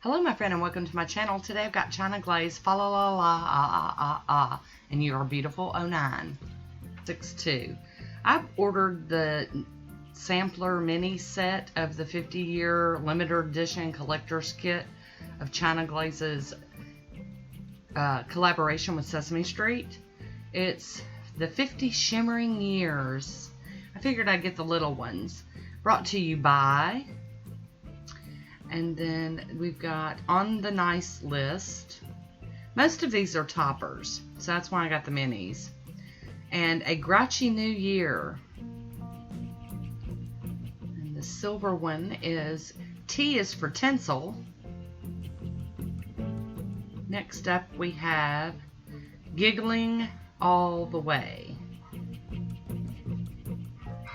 Hello, my friend, and welcome to my channel. Today I've got China Glaze, fa la la la ah ah ah ah, and you are beautiful 0962. I've ordered the sampler mini set of the 50-year limited edition collector's kit of China Glaze's collaboration with Sesame Street. It's the 50 shimmering years. I figured I'd get the little ones. Brought to you by... And then we've got on the nice list. Most of these are toppers, so that's why I got the minis. And a Grouchy New Year. And the silver one is T is for tinsel. Next up we have Giggling All the Way.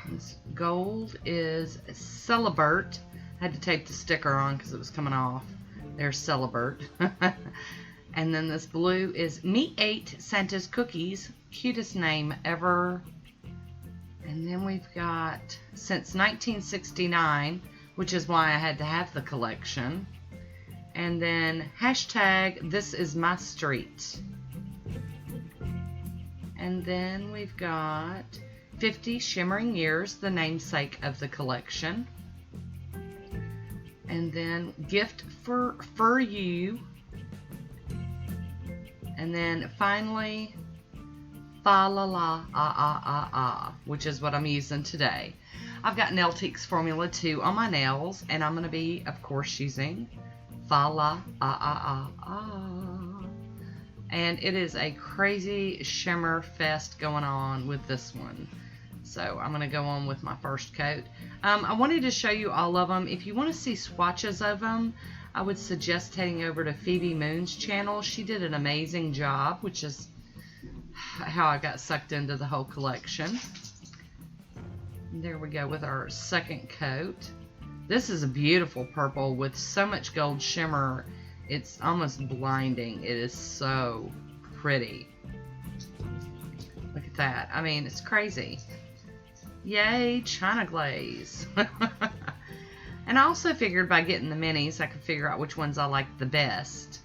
This gold is Celibert. I had to tape the sticker on because it was coming off. There's Celibert. And then this blue is Me Ate Santa's Cookies. Cutest name ever. And then we've got Since 1969, which is why I had to have the collection. And then hashtag This Is My Street. And then we've got 50 Shimmering Years, the namesake of the collection. And then Gift for You. And then finally, Fa La La Ah Ah Ah Ah, which is what I'm using today. I've got Nailtiques Formula 2 on my nails, and I'm going to be, of course, using Fa La Ah Ah Ah Ah. And it is a crazy shimmer fest going on with this one. So I'm going to go on with my first coat. I wanted to show you all of them. If you want to see swatches of them, I would suggest heading over to Phoebe Moon's channel. She did an amazing job, which is how I got sucked into the whole collection. And there we go with our second coat. This is a beautiful purple with so much gold shimmer. It's almost blinding. It is so pretty. Look at that. I mean, it's crazy. Yay, China Glaze. And I also figured by getting the minis, I could figure out which ones I like the best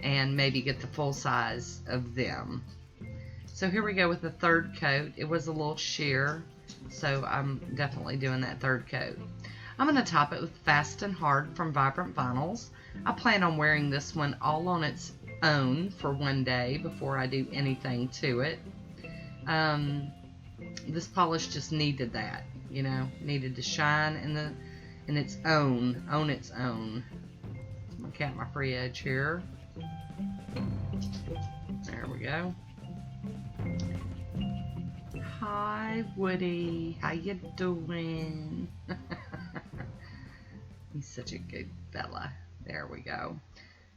and maybe get the full size of them. So here we go with the third coat. It was a little sheer, so I'm definitely doing that third coat. I'm going to top it with Fast and Hard from Vibrant Vinyls. I plan on wearing this one all on its own for one day before I do anything to it. This polish just needed that, you know, needed to shine in its own, on its own. I'm gonna count my free edge here. There we go. Hi, Woody. How you doing? He's such a good fella. There we go.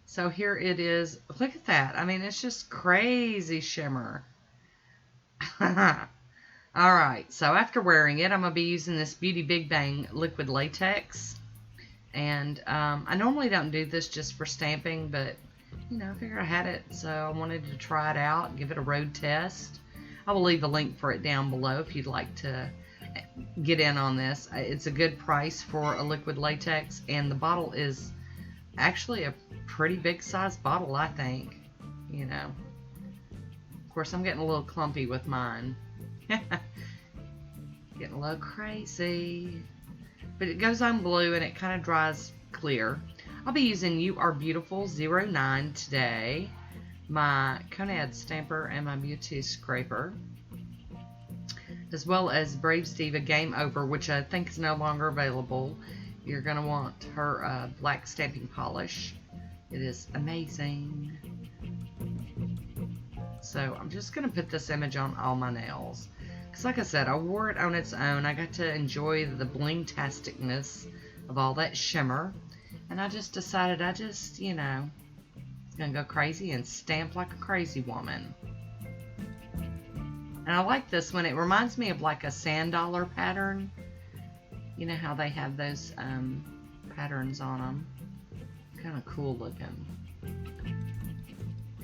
So here it is. Look at that. I mean, it's just crazy shimmer. Alright, so after wearing it, I'm going to be using this Beauty Big Bang liquid latex. And I normally don't do this just for stamping, but, you know, I figured I had it, so I wanted to try it out, give it a road test. I will leave a link for it down below if you'd like to get in on this. It's a good price for a liquid latex, and the bottle is actually a pretty big size bottle, I think. You know. Of course, I'm getting a little clumpy with mine. Getting a little crazy. But it goes on blue and it kind of dries clear. I'll be using You Are Beautiful 09 today. My Conad stamper and my Beauty scraper. As well as Braves Diva Game Over, which I think is no longer available. You're going to want her black stamping polish. It is amazing. So I'm just going to put this image on all my nails. Because like I said, I wore it on its own. I got to enjoy the bling-tasticness of all that shimmer. And I just decided you know, going to go crazy and stamp like a crazy woman. And I like this one. It reminds me of like a sand dollar pattern. You know how they have those patterns on them. Kind of cool looking.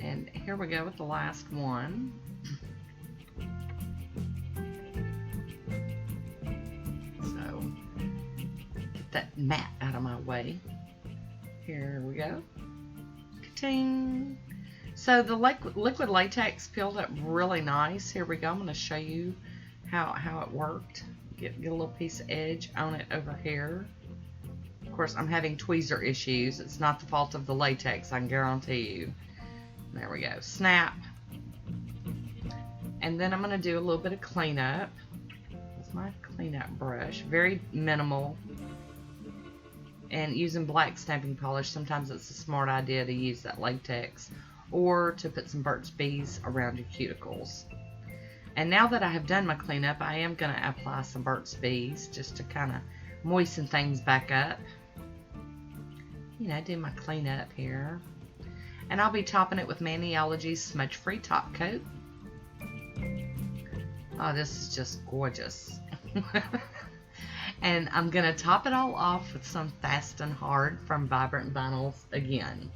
And here we go with the last one. So, get that mat out of my way. Here we go. Ka-ting. So the liquid latex peeled up really nice. Here we go. I'm going to show you how it worked. Get a little piece of edge on it over here. Of course, I'm having tweezer issues. It's not the fault of the latex, I can guarantee you. There we go. Snap. And then I'm going to do a little bit of cleanup with my cleanup brush. Very minimal. And using black stamping polish, sometimes it's a smart idea to use that latex or to put some Burt's Bees around your cuticles. And now that I have done my cleanup, I am going to apply some Burt's Bees just to kind of moisten things back up. You know, do my cleanup here. And I'll be topping it with Nailtiques Smudge Free Top Coat. Oh, this is just gorgeous. And I'm going to top it all off with some Fast and Hard from Vibrant Vinyls again.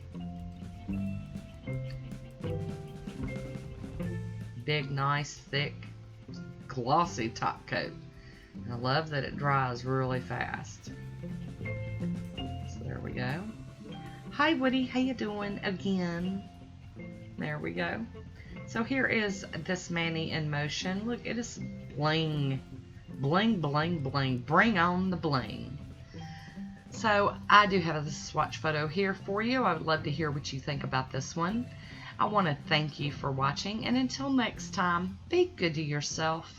Big, nice, thick, glossy top coat. And I love that it dries really fast. So there we go. Hi Woody, how you doing again? There we go. So here is this Mani in motion. Look, it is bling. Bling, bling, bling. Bring on the bling. So I do have a swatch photo here for you. I would love to hear what you think about this one. I want to thank you for watching, and until next time, be good to yourself.